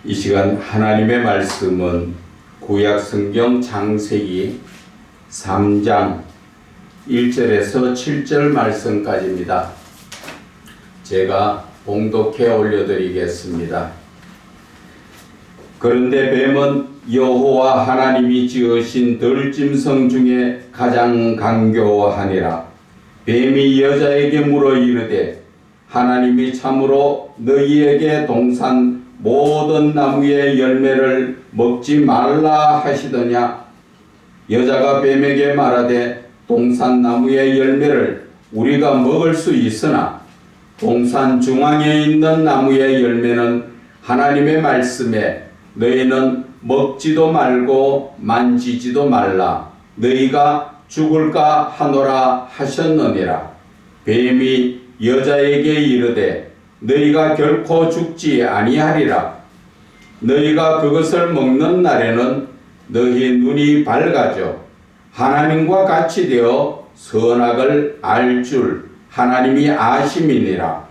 이 시간 하나님의 말씀은 구약 성경 창세기 3장 1절에서 7절 말씀까지입니다. 제가 봉독해 올려드리겠습니다. 그런데 뱀은 여호와 하나님이 지으신 들짐승 중에 가장 간교하니라. 뱀이 여자에게 물어 이르되 하나님이 참으로 너희에게 동산 모든 나무의 열매를 먹지 말라 하시더냐. 여자가 뱀에게 말하되 동산 나무의 열매를 우리가 먹을 수 있으나 동산 중앙에 있는 나무의 열매는 하나님의 말씀에 너희는 먹지도 말고 만지지도 말라 너희가 죽을까 하노라 하셨느니라. 뱀이 여자에게 이르되 너희가 결코 죽지 아니하리라. 너희가 그것을 먹는 날에는 너희 눈이 밝아져 하나님과 같이 되어 선악을 알 줄 하나님이 아심이니라.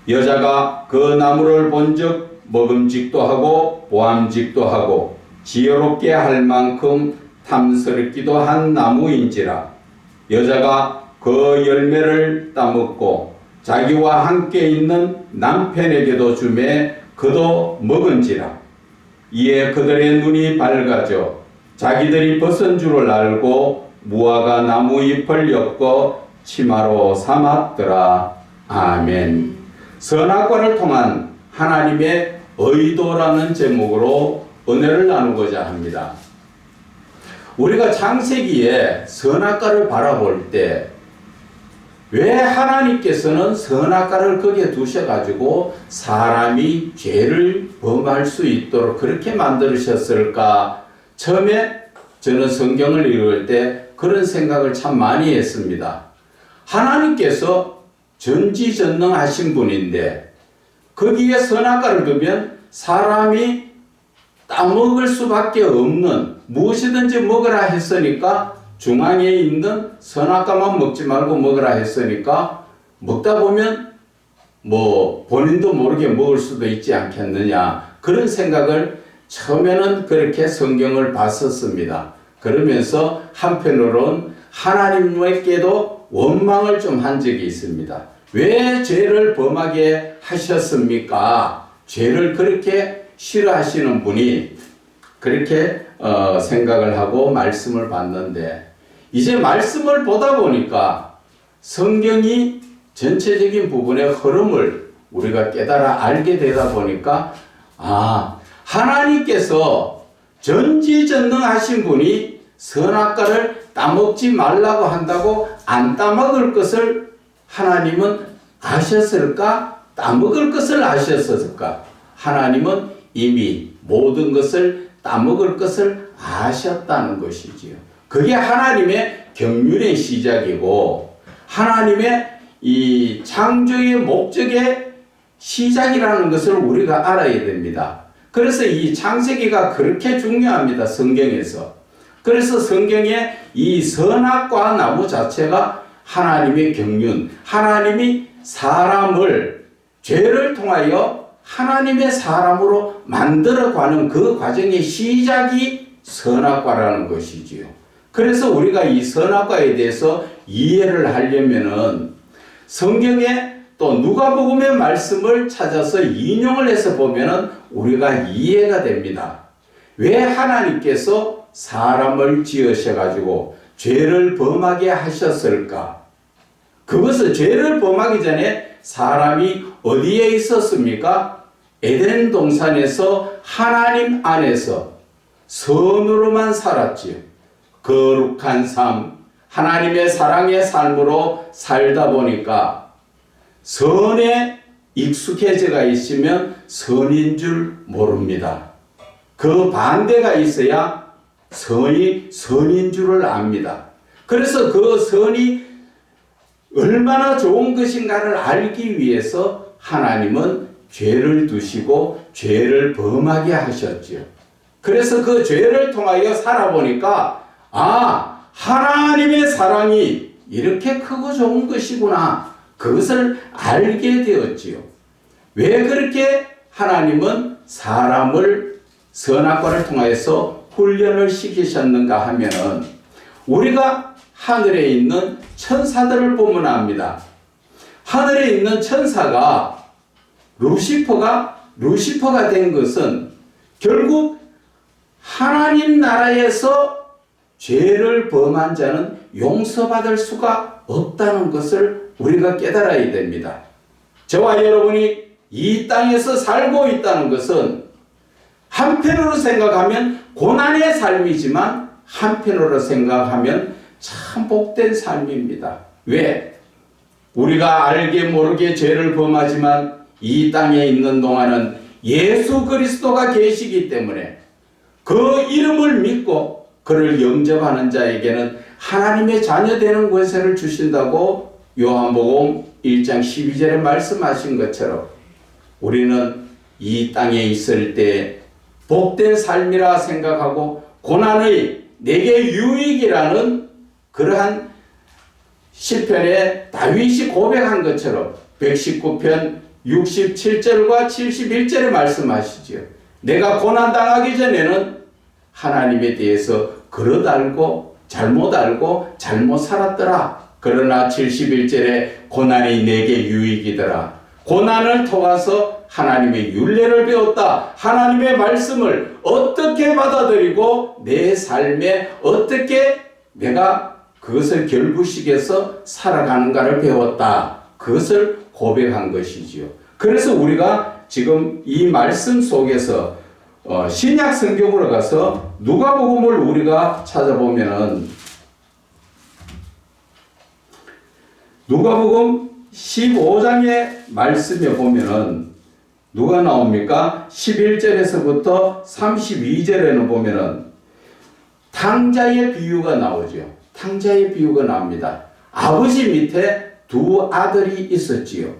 여자가 그 나무를 본즉 먹음직도 하고 보암직도 하고 지혜롭게 할 만큼 탐스럽기도 한 나무인지라. 여자가 그 열매를 따먹고 자기와 함께 있는 남편에게도 주매 그도 먹은지라. 이에 그들의 눈이 밝아져 자기들이 벗은 줄을 알고 무화과 나무 잎을 엮어 치마로 삼았더라. 아멘. 선악과를 통한 하나님의 의도라는 제목으로 은혜를 나누고자 합니다. 우리가 창세기에 선악과를 바라볼 때 왜 하나님께서는 선악과를 거기에 두셔가지고 사람이 죄를 범할 수 있도록 그렇게 만드셨을까? 처음에 저는 성경을 읽을 때 그런 생각을 참 많이 했습니다. 하나님께서 전지전능하신 분인데 거기에 선악과를 두면 사람이 따먹을 수밖에 없는 무엇이든지 먹으라 했으니까 중앙에 있는 선악과만 먹지 말고 먹으라 했으니까 먹다 보면 본인도 모르게 먹을 수도 있지 않겠느냐 그런 생각을 처음에는 그렇게 성경을 봤었습니다. 그러면서 한편으로는 하나님께도 원망을 좀 한 적이 있습니다. 왜 죄를 범하게 하셨습니까? 죄를 그렇게 싫어하시는 분이 그렇게 생각을 하고 말씀을 봤는데 이제 말씀을 보다 보니까 성경이 전체적인 부분의 흐름을 우리가 깨달아 알게 되다 보니까 하나님께서 전지전능하신 분이 선악과를 따먹지 말라고 한다고 안 따먹을 것을 하나님은 아셨을까? 따먹을 것을 아셨을까? 하나님은 이미 모든 것을 따먹을 것을 아셨다는 것이지요. 그게 하나님의 경륜의 시작이고 하나님의 이 창조의 목적의 시작이라는 것을 우리가 알아야 됩니다. 그래서 이 창세기가 그렇게 중요합니다. 성경에서. 그래서 성경에 이 선악과 나무 자체가 하나님의 경륜, 하나님이 사람을 죄를 통하여 하나님의 사람으로 만들어가는 그 과정의 시작이 선악과라는 것이지요. 그래서 우리가 이 선악과에 대해서 이해를 하려면은 성경에 또 누가복음의 말씀을 찾아서 인용을 해서 보면은 우리가 이해가 됩니다. 왜 하나님께서 사람을 지으셔가지고 죄를 범하게 하셨을까? 그것은 죄를 범하기 전에 사람이 어디에 있었습니까? 에덴 동산에서 하나님 안에서 선으로만 살았지요. 거룩한 삶, 하나님의 사랑의 삶으로 살다 보니까 선에 익숙해져가 있으면 선인 줄 모릅니다. 그 반대가 있어야 선이 선인 줄을 압니다. 그래서 그 선이 얼마나 좋은 것인가를 알기 위해서 하나님은 죄를 두시고 죄를 범하게 하셨죠. 그래서 그 죄를 통하여 살아보니까 하나님의 사랑이 이렇게 크고 좋은 것이구나. 그것을 알게 되었지요. 왜 그렇게 하나님은 사람을 선악과를 통해서 훈련을 시키셨는가 하면은 우리가 하늘에 있는 천사들을 보면 압니다. 하늘에 있는 천사가 루시퍼가 된 것은 결국 하나님 나라에서 죄를 범한 자는 용서받을 수가 없다는 것을 우리가 깨달아야 됩니다. 저와 여러분이 이 땅에서 살고 있다는 것은 한편으로 생각하면 고난의 삶이지만 한편으로 생각하면 참 복된 삶입니다. 왜? 우리가 알게 모르게 죄를 범하지만 이 땅에 있는 동안은 예수 그리스도가 계시기 때문에 그 이름을 믿고 그를 영접하는 자에게는 하나님의 자녀 되는 권세를 주신다고 요한복음 1장 12절에 말씀하신 것처럼 우리는 이 땅에 있을 때 복된 삶이라 생각하고 고난의 내게 유익이라는 그러한 시편에 다윗이 고백한 것처럼 119편 67절과 71절에 말씀하시지요. 내가 고난당하기 전에는 하나님에 대해서 그릇 알고 잘못 살았더라. 그러나 71절에 고난이 내게 유익이더라. 고난을 통해서 하나님의 율례를 배웠다. 하나님의 말씀을 어떻게 받아들이고 내 삶에 어떻게 내가 그것을 결부식해서 살아가는가를 배웠다. 그것을 고백한 것이지요. 그래서 우리가 지금 이 말씀 속에서 신약 성경으로 가서 누가복음을 우리가 찾아보면은 누가복음 15장의 말씀에 보면은 누가 나옵니까? 11절에서부터 32절에는 보면은 탕자의 비유가 나오죠. 탕자의 비유가 나옵니다. 아버지 밑에 두 아들이 있었지요.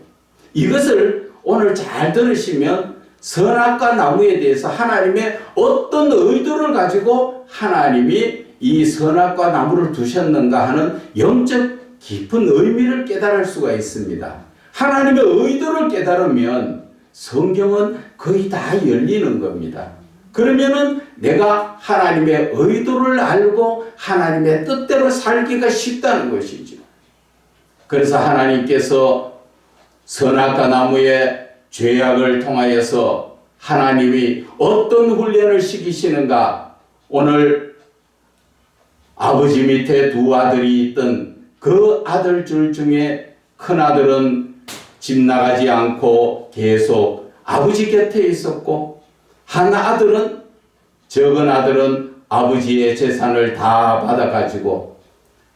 이것을 오늘 잘 들으시면 선악과 나무에 대해서 하나님의 어떤 의도를 가지고 하나님이 이 선악과 나무를 두셨는가 하는 영적 깊은 의미를 깨달을 수가 있습니다. 하나님의 의도를 깨달으면 성경은 거의 다 열리는 겁니다. 그러면은 내가 하나님의 의도를 알고 하나님의 뜻대로 살기가 쉽다는 것이죠. 그래서 하나님께서 선악과 나무의 죄악을 통하여서 하나님이 어떤 훈련을 시키시는가, 오늘 아버지 밑에 두 아들이 있던 그 아들들 중에 큰 아들은 집 나가지 않고 계속 아버지 곁에 있었고, 한 아들은, 적은 아들은 아버지의 재산을 다 받아가지고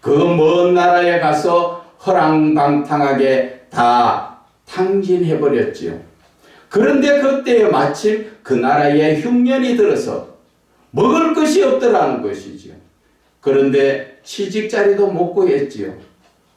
그 먼 나라에 가서 허랑방탕하게 다 탕진해버렸지요. 그런데 그때에 마침 그 나라에 흉년이 들어서 먹을 것이 없더라는 것이지요. 그런데 취직자리도 못 구했지요.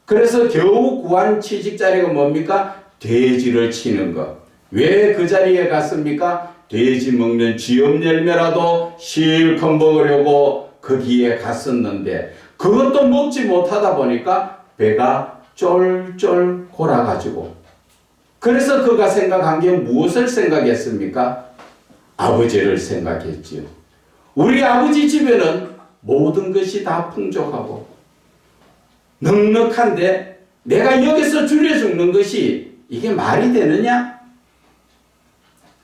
그래서 겨우 구한 취직자리가 뭡니까? 돼지를 치는 것. 왜 그 자리에 갔습니까? 돼지 먹는 쥐염 열매라도 실컷 먹으려고 거기에 갔었는데 그것도 먹지 못하다 보니까 배가 쫄쫄 골아가지고, 그래서 그가 생각한 게 무엇을 생각했습니까? 아버지를 생각했지요. 우리 아버지 집에는 모든 것이 다 풍족하고 넉넉한데 내가 여기서 줄여 죽는 것이 이게 말이 되느냐?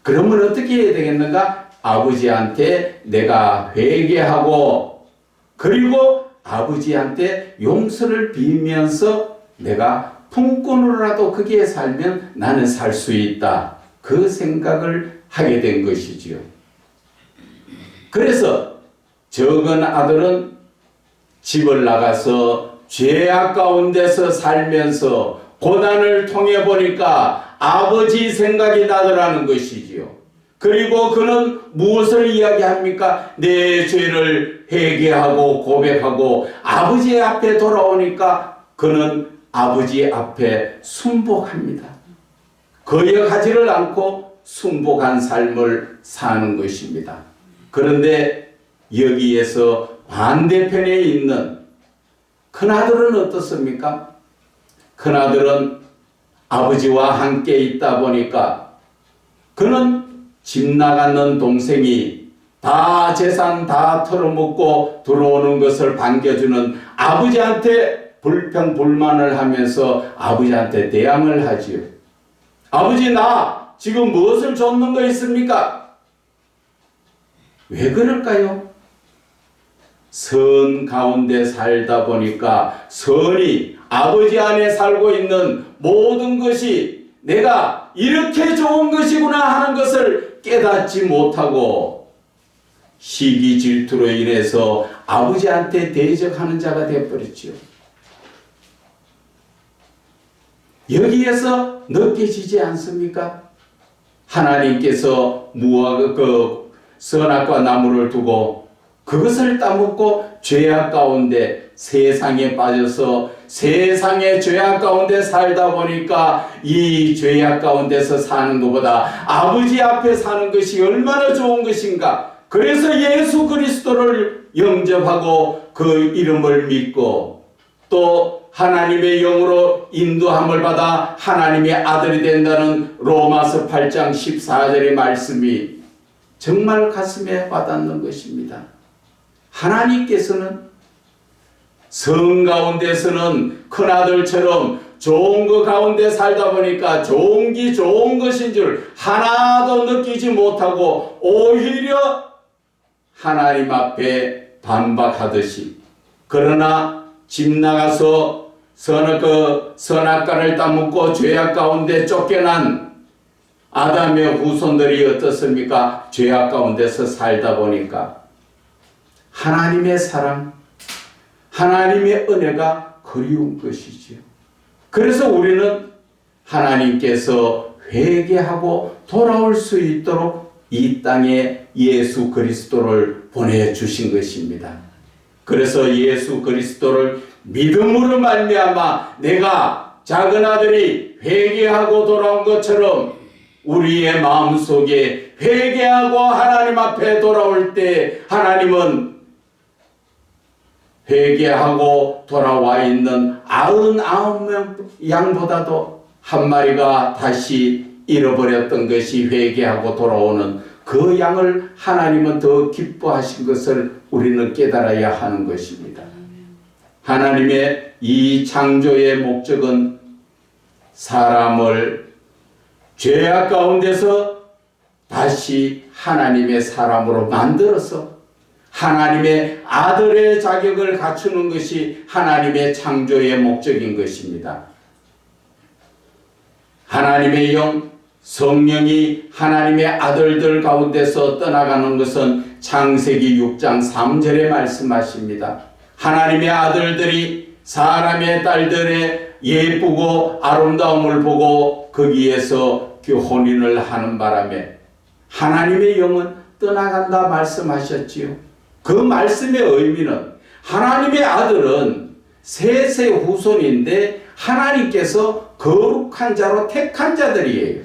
그러면 어떻게 해야 되겠는가? 아버지한테 내가 회개하고 그리고 아버지한테 용서를 빌면서 내가 품꾼으로라도 거기에 살면 나는 살 수 있다. 그 생각을 하게 된 것이지요. 그래서 적은 아들은 집을 나가서 죄악 가운데서 살면서 고난을 통해 보니까 아버지 생각이 나더라는 것이지요. 그리고 그는 무엇을 이야기합니까? 내 죄를 회개하고 고백하고 아버지 앞에 돌아오니까 그는 아버지 앞에 순복합니다. 거역하지를 않고 순복한 삶을 사는 것입니다. 그런데 여기에서 반대편에 있는 큰아들은 어떻습니까? 큰아들은 아버지와 함께 있다 보니까 그는 집 나가는 동생이 다 재산 다 털어먹고 들어오는 것을 반겨주는 아버지한테 불평불만을 하면서 아버지한테 대항을 하지요. 아버지, 나 지금 무엇을 줬는 거 있습니까? 왜 그럴까요? 선 가운데 살다 보니까 선이 아버지 안에 살고 있는 모든 것이 내가 이렇게 좋은 것이구나 하는 것을 깨닫지 못하고 시기 질투로 인해서 아버지한테 대적하는 자가 되어버렸지요. 여기에서 느껴지지 않습니까? 하나님께서 선악과 나무를 두고 그것을 따먹고 죄악 가운데 세상에 빠져서 세상의 죄악 가운데 살다 보니까 이 죄악 가운데서 사는 것보다 아버지 앞에 사는 것이 얼마나 좋은 것인가. 그래서 예수 그리스도를 영접하고 그 이름을 믿고 또 하나님의 영으로 인도함을 받아 하나님의 아들이 된다는 로마서 8장 14절의 말씀이 정말 가슴에 와닿는 것입니다. 하나님께서는 성 가운데서는 큰아들처럼 좋은 것 가운데 살다 보니까 좋은 게 좋은 것인 줄 하나도 느끼지 못하고 오히려 하나님 앞에 반박하듯이, 그러나 집 나가서 선악과를 따먹고 죄악 가운데 쫓겨난 아담의 후손들이 어떻습니까? 죄악 가운데서 살다 보니까 하나님의 사랑, 하나님의 은혜가 그리운 것이지요. 그래서 우리는 하나님께서 회개하고 돌아올 수 있도록 이 땅에 예수 그리스도를 보내주신 것입니다. 그래서 예수 그리스도를 믿음으로 말미암아 내가 작은 아들이 회개하고 돌아온 것처럼 우리의 마음속에 회개하고 하나님 앞에 돌아올 때 하나님은 회개하고 돌아와 있는 99명 양보다도 한 마리가 다시 잃어버렸던 것이 회개하고 돌아오는 그 양을 하나님은 더 기뻐하신 것을 우리는 깨달아야 하는 것입니다. 하나님의 이 창조의 목적은 사람을 죄악 가운데서 다시 하나님의 사람으로 만들어서 하나님의 아들의 자격을 갖추는 것이 하나님의 창조의 목적인 것입니다. 하나님의 영, 성령이 하나님의 아들들 가운데서 떠나가는 것은 창세기 6장 3절에 말씀하십니다. 하나님의 아들들이 사람의 딸들의 예쁘고 아름다움을 보고 거기에서 혼인을 하는 바람에 하나님의 영은 떠나간다 말씀하셨지요. 그 말씀의 의미는 하나님의 아들은 셋의 후손인데 하나님께서 거룩한 자로 택한 자들이에요.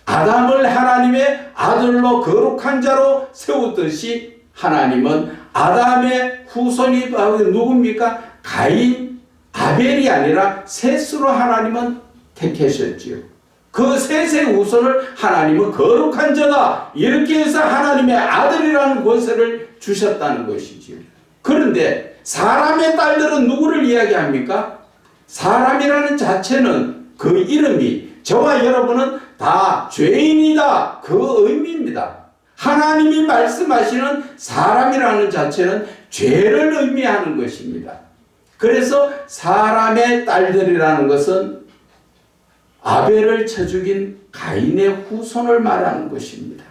아담을 하나님의 아들로 거룩한 자로 세우듯이 하나님은 아담의 후손이 누굽니까? 가인, 아벨이 아니라 셋으로 하나님은 택하셨지요. 그 셋의 후손을 하나님은 거룩한 자다, 이렇게 해서 하나님의 아들이라는 권세를 주셨다는 것이지요. 그런데 사람의 딸들은 누구를 이야기합니까? 사람이라는 자체는 그 이름이 저와 여러분은 다 죄인이다, 그 의미입니다. 하나님이 말씀하시는 사람이라는 자체는 죄를 의미하는 것입니다. 그래서 사람의 딸들이라는 것은 아벨을 쳐 죽인 가인의 후손을 말하는 것입니다.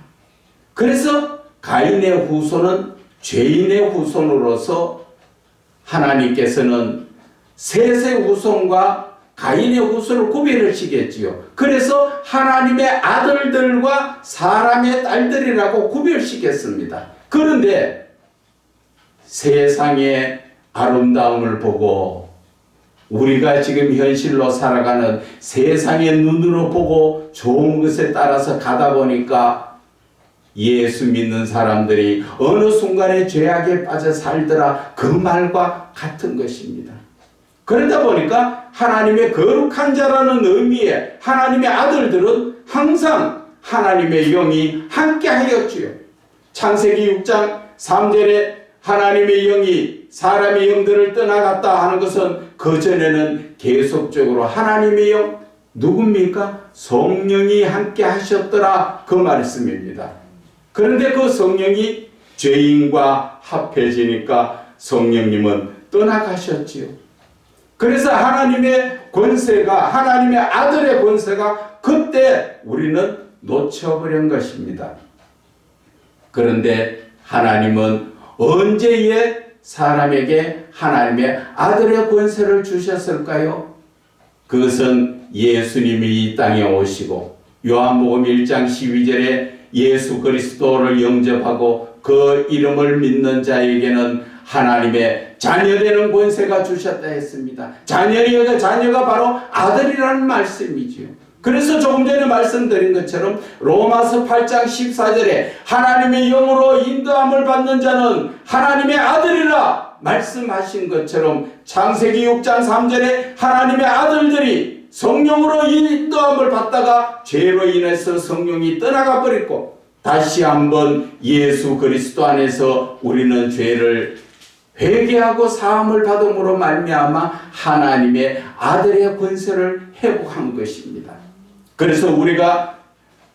그래서 가인의 후손은 죄인의 후손으로서 하나님께서는 셋의 후손과 가인의 후손을 구별을 시켰지요. 그래서 하나님의 아들들과 사람의 딸들이라고 구별시켰습니다. 그런데 세상의 아름다움을 보고 우리가 지금 현실로 살아가는 세상의 눈으로 보고 좋은 것에 따라서 가다 보니까 예수 믿는 사람들이 어느 순간에 죄악에 빠져 살더라, 그 말과 같은 것입니다. 그러다 보니까 하나님의 거룩한 자라는 의미의 하나님의 아들들은 항상 하나님의 영이 함께 하였지요. 창세기 6장 3절에 하나님의 영이 사람의 영들을 떠나갔다 하는 것은 그전에는 계속적으로 하나님의 영, 누굽니까? 성령이 함께 하셨더라, 그 말씀입니다. 그런데 그 성령이 죄인과 합해지니까 성령님은 떠나가셨지요. 그래서 하나님의 권세가, 하나님의 아들의 권세가 그때 우리는 놓쳐버린 것입니다. 그런데 하나님은 언제에 사람에게 하나님의 아들의 권세를 주셨을까요? 그것은 예수님이 이 땅에 오시고 요한복음 1장 12절에 예수 그리스도를 영접하고 그 이름을 믿는 자에게는 하나님의 자녀되는 권세가 주셨다 했습니다. 자녀가 바로 아들이라는 말씀이지요. 그래서 조금 전에 말씀드린 것처럼 로마서 8장 14절에 하나님의 영으로 인도함을 받는 자는 하나님의 아들이라 말씀하신 것처럼 창세기 6장 3절에 하나님의 아들들이 성령으로 인도함을 받다가 죄로 인해서 성령이 떠나가 버렸고 다시 한번 예수 그리스도 안에서 우리는 죄를 회개하고 사함을 받음으로 말미암아 하나님의 아들의 권세를 회복한 것입니다. 그래서 우리가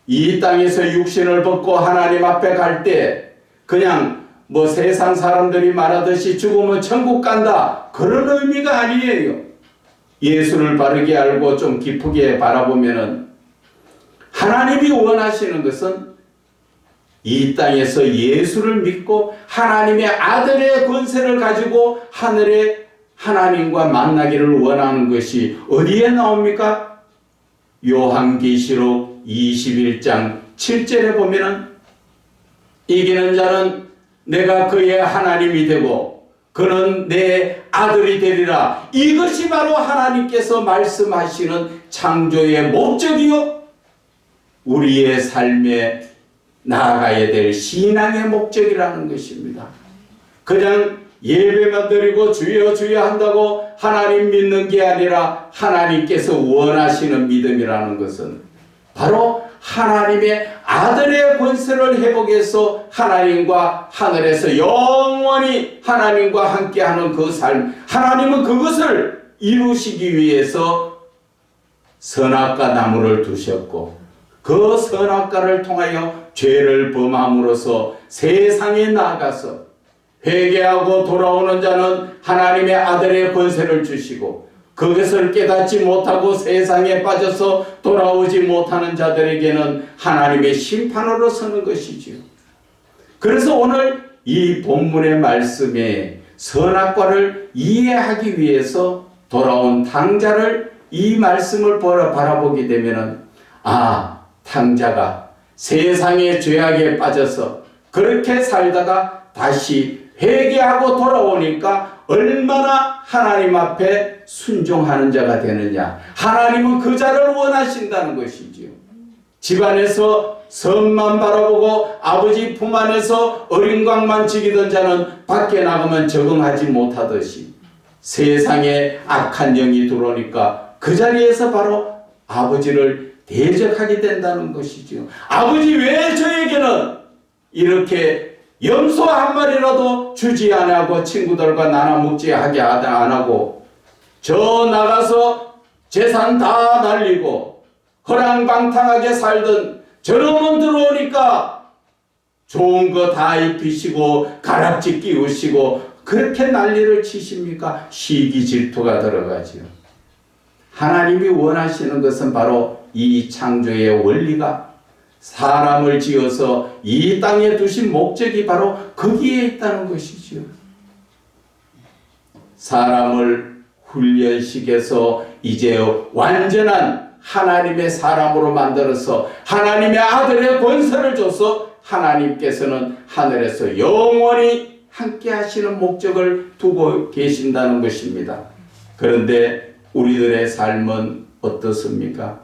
이 땅에서 육신을 벗고 하나님 앞에 갈 때 그냥 뭐 세상 사람들이 말하듯이 죽으면 천국 간다, 그런 의미가 아니에요. 예수를 바르게 알고 좀 깊게 바라보면은 하나님이 원하시는 것은 이 땅에서 예수를 믿고 하나님의 아들의 권세를 가지고 하늘의 하나님과 만나기를 원하는 것이 어디에 나옵니까? 요한계시록 21장 7절에 보면은 이기는 자는 내가 그의 하나님이 되고 그는 내 아들이 되리라. 이것이 바로 하나님께서 말씀하시는 창조의 목적이요, 우리의 삶에 나아가야 될 신앙의 목적이라는 것입니다. 그냥 예배만 드리고 주여 주여 한다고 하나님 믿는 게 아니라 하나님께서 원하시는 믿음이라는 것은 바로 하나님의 아들의 권세를 회복해서 하나님과 하늘에서 영원히 하나님과 함께하는 그 삶, 하나님은 그것을 이루시기 위해서 선악과 나무를 두셨고 그 선악과를 통하여 죄를 범함으로써 세상에 나아가서 회개하고 돌아오는 자는 하나님의 아들의 권세를 주시고 그것을 깨닫지 못하고 세상에 빠져서 돌아오지 못하는 자들에게는 하나님의 심판으로 서는 것이지요. 그래서 오늘 이 본문의 말씀에 선악과를 이해하기 위해서 돌아온 탕자를 이 말씀을 바라보게 되면은 탕자가 세상의 죄악에 빠져서 그렇게 살다가 다시 회개하고 돌아오니까 얼마나 하나님 앞에 순종하는 자가 되느냐. 하나님은 그 자를 원하신다는 것이지요. 집안에서 선만 바라보고 아버지 품 안에서 어린광만 지키던 자는 밖에 나가면 적응하지 못하듯이 세상에 악한 영이 들어오니까 그 자리에서 바로 아버지를 대적하게 된다는 것이지요. 아버지, 왜 저에게는 이렇게 염소 한 마리라도 주지 안 하고 친구들과 나눠 먹지 하게 안 하고 저 나가서 재산 다 날리고 허랑방탕하게 살던 저놈은 들어오니까 좋은 거 다 입히시고 가락지 끼우시고 그렇게 난리를 치십니까? 시기 질투가 들어가지요. 하나님이 원하시는 것은 바로 이 창조의 원리가 사람을 지어서 이 땅에 두신 목적이 바로 거기에 있다는 것이지요. 사람을 훈련시켜서 이제 완전한 하나님의 사람으로 만들어서 하나님의 아들의 권세를 줘서 하나님께서는 하늘에서 영원히 함께 하시는 목적을 두고 계신다는 것입니다. 그런데 우리들의 삶은 어떻습니까?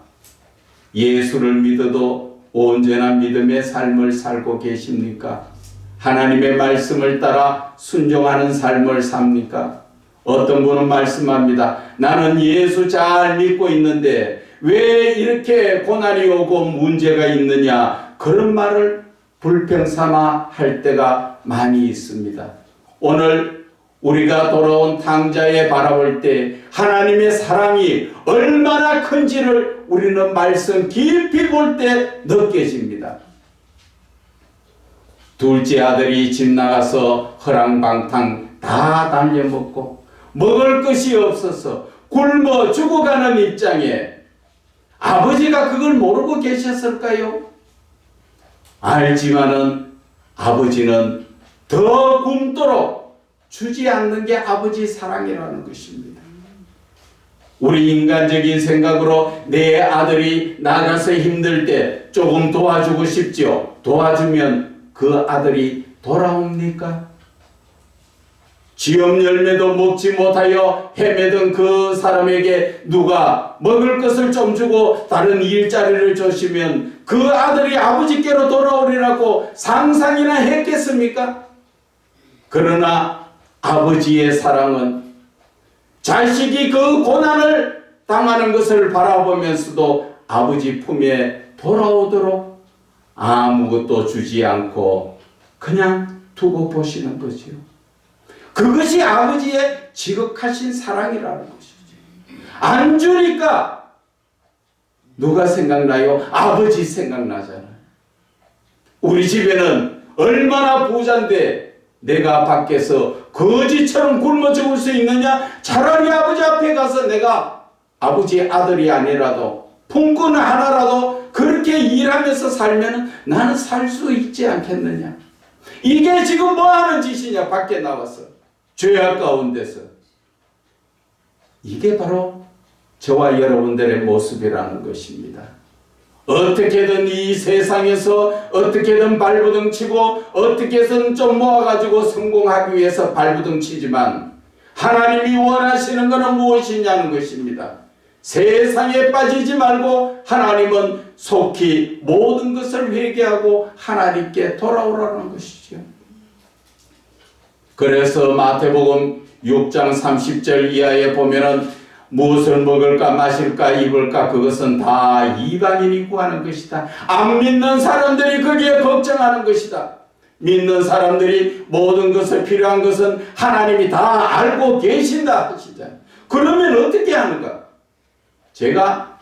예수를 믿어도 온전한 믿음의 삶을 살고 계십니까? 하나님의 말씀을 따라 순종하는 삶을 삽니까? 어떤 분은 말씀합니다. 나는 예수 잘 믿고 있는데 왜 이렇게 고난이 오고 문제가 있느냐, 그런 말을 불평삼아 할 때가 많이 있습니다. 오늘 우리가 돌아온 탕자에 바라볼 때 하나님의 사랑이 얼마나 큰지를 우리는 말씀 깊이 볼 때 느껴집니다. 둘째 아들이 집 나가서 허랑방탕 다 날려먹고 먹을 것이 없어서 굶어 죽어가는 입장에 아버지가 그걸 모르고 계셨을까요? 알지만은 아버지는 더 굶도록 주지 않는 게 아버지 사랑이라는 것입니다. 우리 인간적인 생각으로 내 아들이 나가서 힘들 때 조금 도와주고 싶죠. 도와주면 그 아들이 돌아옵니까? 지업 열매도 먹지 못하여 헤매던 그 사람에게 누가 먹을 것을 좀 주고 다른 일자리를 주시면 그 아들이 아버지께로 돌아오리라고 상상이나 했겠습니까? 그러나 아버지의 사랑은 자식이 그 고난을 당하는 것을 바라보면서도 아버지 품에 돌아오도록 아무것도 주지 않고 그냥 두고 보시는 거지요. 그것이 아버지의 지극하신 사랑이라는 것이죠. 안 주니까 누가 생각나요? 아버지 생각나잖아요. 우리 집에는 얼마나 부자인데 내가 밖에서 거지처럼 굶어 죽을 수 있느냐? 차라리 아버지 앞에 가서 내가 아버지 아들이 아니라도 품꾼 하나라도 그렇게 일하면서 살면 나는 살 수 있지 않겠느냐? 이게 지금 뭐 하는 짓이냐? 밖에 나와서 죄악 가운데서. 이게 바로 저와 여러분들의 모습이라는 것입니다. 어떻게든 이 세상에서 어떻게든 발부둥 치고 어떻게든 좀 모아가지고 성공하기 위해서 발부둥 치지만 하나님이 원하시는 것은 무엇이냐는 것입니다. 세상에 빠지지 말고 하나님은 속히 모든 것을 회개하고 하나님께 돌아오라는 것이죠. 그래서 마태복음 6장 30절 이하에 보면은 무엇을 먹을까 마실까 입을까 그것은 다 이방인이 구하는 것이다. 안 믿는 사람들이 거기에 걱정하는 것이다. 믿는 사람들이 모든 것을 필요한 것은 하나님이 다 알고 계신다 하시잖아요. 그러면 어떻게 하는가? 제가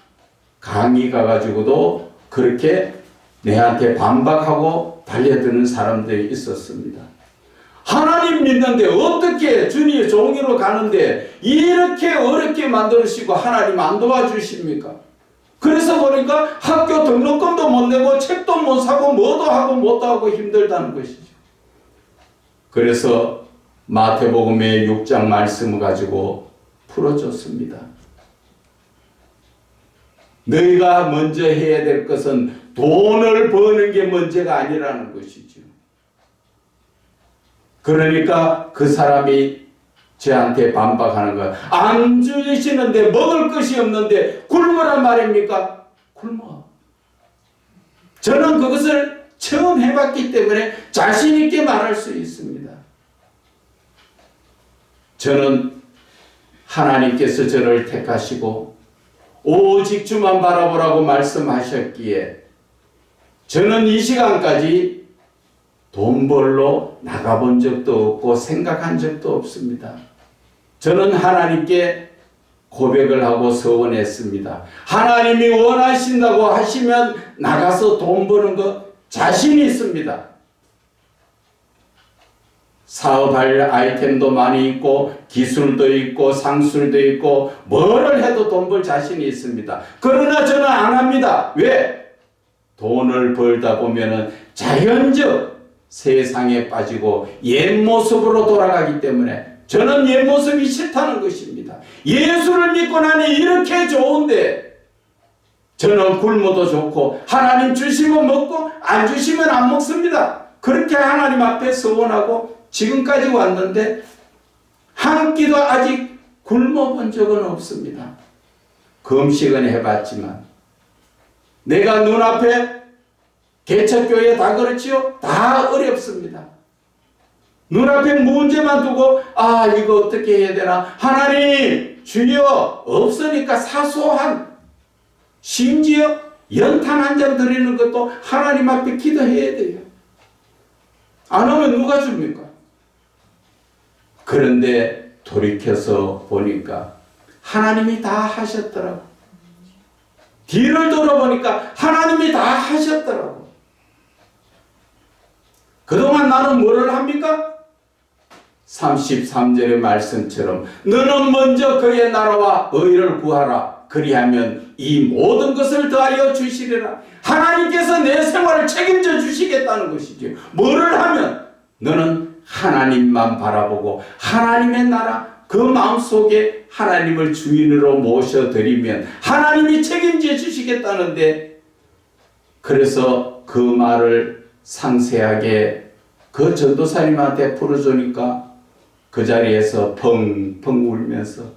강의 가가지고도 그렇게 내한테 반박하고 달려드는 사람들이 있었습니다. 하나님 믿는데 어떻게 주님의 종이로 가는데 이렇게 어렵게 만드시고 하나님 안 도와주십니까? 그래서 보니까 학교 등록금도 못 내고 책도 못 사고 뭐도 하고 못도 하고 힘들다는 것이죠. 그래서 마태복음의 6장 말씀을 가지고 풀어줬습니다. 너희가 먼저 해야 될 것은 돈을 버는 게 문제가 아니라는 것이죠. 그러니까 그 사람이 저한테 반박하는 거야. 안 주시는데 먹을 것이 없는데 굶으란 말입니까? 굶어. 저는 그것을 처음 해봤기 때문에 자신 있게 말할 수 있습니다. 저는 하나님께서 저를 택하시고 오직 주만 바라보라고 말씀하셨기에 저는 이 시간까지 돈 벌러 나가본 적도 없고 생각한 적도 없습니다. 저는 하나님께 고백을 하고 서원했습니다. 하나님이 원하신다고 하시면 나가서 돈 버는 거 자신 있습니다. 사업할 아이템도 많이 있고 기술도 있고 상술도 있고 뭐를 해도 돈 벌 자신이 있습니다. 그러나 저는 안 합니다. 왜? 돈을 벌다 보면은 자연적 세상에 빠지고 옛 모습으로 돌아가기 때문에 저는 옛 모습이 싫다는 것입니다. 예수를 믿고 나니 이렇게 좋은데 저는 굶어도 좋고 하나님 주시면 먹고 안 주시면 안 먹습니다. 그렇게 하나님 앞에 서원하고 지금까지 왔는데 한 끼도 아직 굶어본 적은 없습니다. 금식은 해봤지만 내가 눈앞에 개척교회 다 그렇지요? 다 어렵습니다. 눈앞에 문제만 두고 이거 어떻게 해야 되나? 하나님 주여 없으니까 사소한 심지어 연탄 한 장 드리는 것도 하나님 앞에 기도해야 돼요. 안 하면 누가 줍니까? 그런데 돌이켜서 보니까 하나님이 다 하셨더라고. 뒤를 돌아보니까 하나님이 다 하셨더라고. 그동안 나는 뭐를 합니까? 33절의 말씀처럼 너는 먼저 그의 나라와 의를 구하라. 그리하면 이 모든 것을 더하여 주시리라. 하나님께서 내 생활을 책임져 주시겠다는 것이죠. 뭐를 하면? 너는 하나님만 바라보고 하나님의 나라, 그 마음속에 하나님을 주인으로 모셔드리면 하나님이 책임져 주시겠다는데, 그래서 그 말을 상세하게 그 전도사님한테 풀어주니까 그 자리에서 펑펑 울면서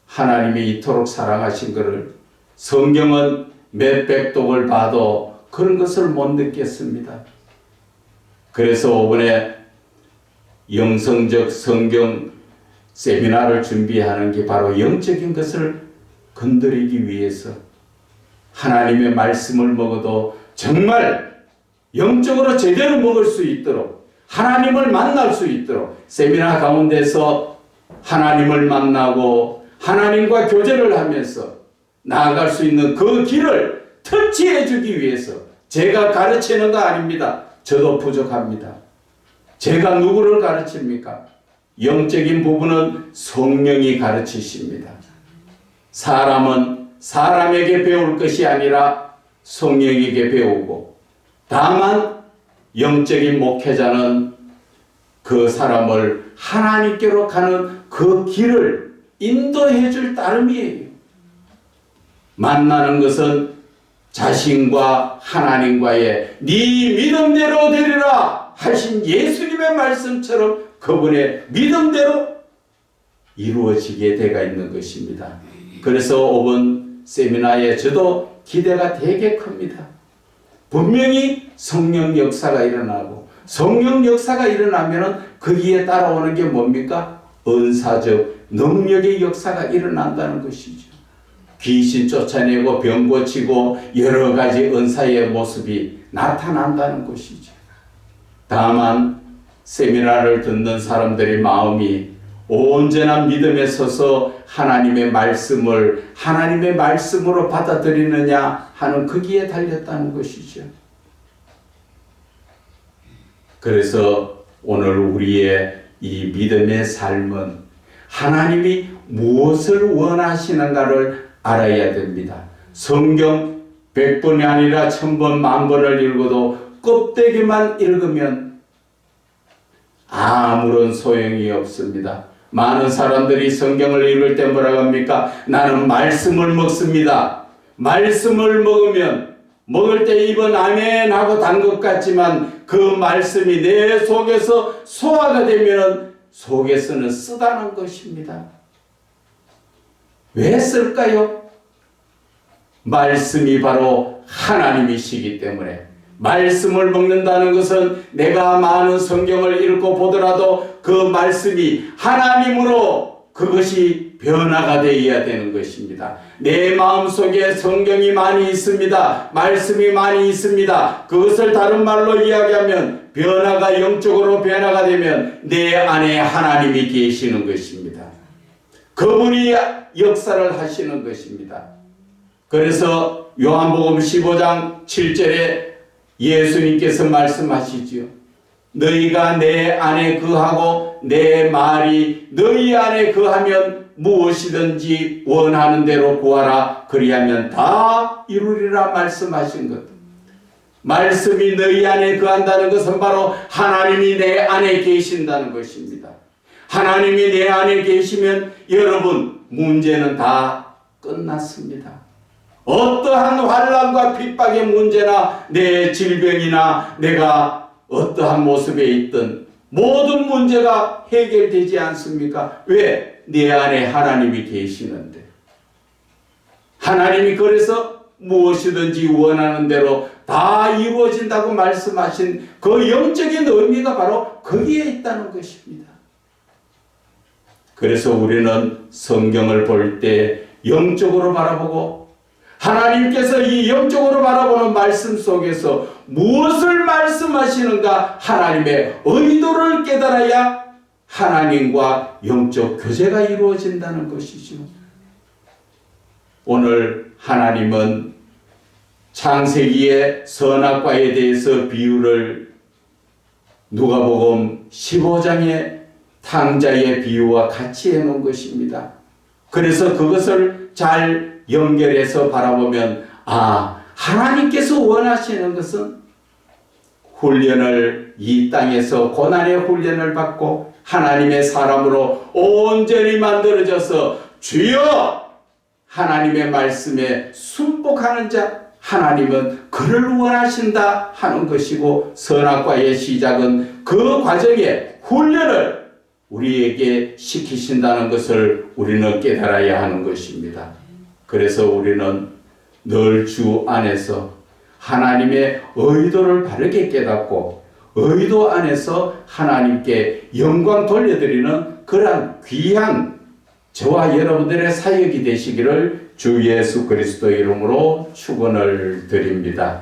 하나님이 이토록 사랑하신 것을 성경은 몇백 독을 봐도 그런 것을 못 느꼈습니다. 그래서 이번에 영성적 성경 세미나를 준비하는 게 바로 영적인 것을 건드리기 위해서, 하나님의 말씀을 먹어도 정말 영적으로 제대로 먹을 수 있도록, 하나님을 만날 수 있도록 세미나 가운데서 하나님을 만나고 하나님과 교제를 하면서 나아갈 수 있는 그 길을 터치해 주기 위해서 제가 가르치는 거 아닙니다. 저도 부족합니다. 제가 누구를 가르칩니까? 영적인 부분은 성령이 가르치십니다. 사람은 사람에게 배울 것이 아니라 성령에게 배우고, 다만 영적인 목회자는 그 사람을 하나님께로 가는 그 길을 인도해 줄 따름이에요. 만나는 것은 자신과 하나님과의 네 믿음대로 되리라 하신 예수님의 말씀처럼 그분의 믿음대로 이루어지게 되어 있는 것입니다. 그래서 이번 세미나에 저도 기대가 되게 큽니다. 분명히 성령 역사가 일어나고, 성령 역사가 일어나면 거기에 따라오는 게 뭡니까? 은사적 능력의 역사가 일어난다는 것이죠. 귀신 쫓아내고 병 고치고 여러 가지 은사의 모습이 나타난다는 것이죠. 다만 세미나를 듣는 사람들의 마음이 온전한 믿음에 서서 하나님의 말씀을 하나님의 말씀으로 받아들이느냐 하는 거기에 달렸다는 것이죠. 그래서 오늘 우리의 이 믿음의 삶은 하나님이 무엇을 원하시는가를 알아야 됩니다. 성경 100번이 아니라 1000번, 10,000번을 읽어도 껍데기만 읽으면 아무런 소용이 없습니다. 많은 사람들이 성경을 읽을 때 뭐라고 합니까? 나는 말씀을 먹습니다. 말씀을 먹으면 먹을 때 입은 아멘 하고 단 것 같지만 그 말씀이 내 속에서 소화가 되면 속에서는 쓰다는 것입니다. 왜 쓸까요? 말씀이 바로 하나님이시기 때문에. 말씀을 먹는다는 것은 내가 많은 성경을 읽고 보더라도 그 말씀이 하나님으로 그것이 변화가 되어야 되는 것입니다. 내 마음속에 성경이 많이 있습니다. 말씀이 많이 있습니다. 그것을 다른 말로 이야기하면 변화가 영적으로 변화가 되면 내 안에 하나님이 계시는 것입니다. 그분이 역사를 하시는 것입니다. 그래서 요한복음 15장 7절에 예수님께서 말씀하시지요. 너희가 내 안에 거하고 내 말이 너희 안에 거하면 무엇이든지 원하는 대로 구하라. 그리하면 다 이루리라 말씀하신 것. 말씀이 너희 안에 거한다는 것은 바로 하나님이 내 안에 계신다는 것입니다. 하나님이 내 안에 계시면 여러분 문제는 다 끝났습니다. 어떠한 환난과 핍박의 문제나 내 질병이나 내가 어떠한 모습에 있든 모든 문제가 해결되지 않습니까? 왜? 내 안에 하나님이 계시는데. 하나님이 그래서 무엇이든지 원하는 대로 다 이루어진다고 말씀하신 그 영적인 의미가 바로 거기에 있다는 것입니다. 그래서 우리는 성경을 볼 때 영적으로 바라보고 하나님께서 이 영적으로 바라보는 말씀 속에서 무엇을 말씀하시는가 하나님의 의도를 깨달아야 하나님과 영적 교제가 이루어진다는 것이죠. 오늘 하나님은 창세기의 선악과에 대해서 비유를 누가복음 15장의 탕자의 비유와 같이 해놓은 것입니다. 그래서 그것을 잘 연결해서 바라보면 하나님께서 원하시는 것은 훈련을 이 땅에서 고난의 훈련을 받고 하나님의 사람으로 온전히 만들어져서 주여 하나님의 말씀에 순복하는 자 하나님은 그를 원하신다 하는 것이고 선악과의 시작은 그 과정에 훈련을 우리에게 시키신다는 것을 우리는 깨달아야 하는 것입니다. 그래서 우리는 늘 주 안에서 하나님의 의도를 바르게 깨닫고 의도 안에서 하나님께 영광 돌려드리는 그러한 귀한 저와 여러분들의 사역이 되시기를 주 예수 그리스도 이름으로 축원을 드립니다.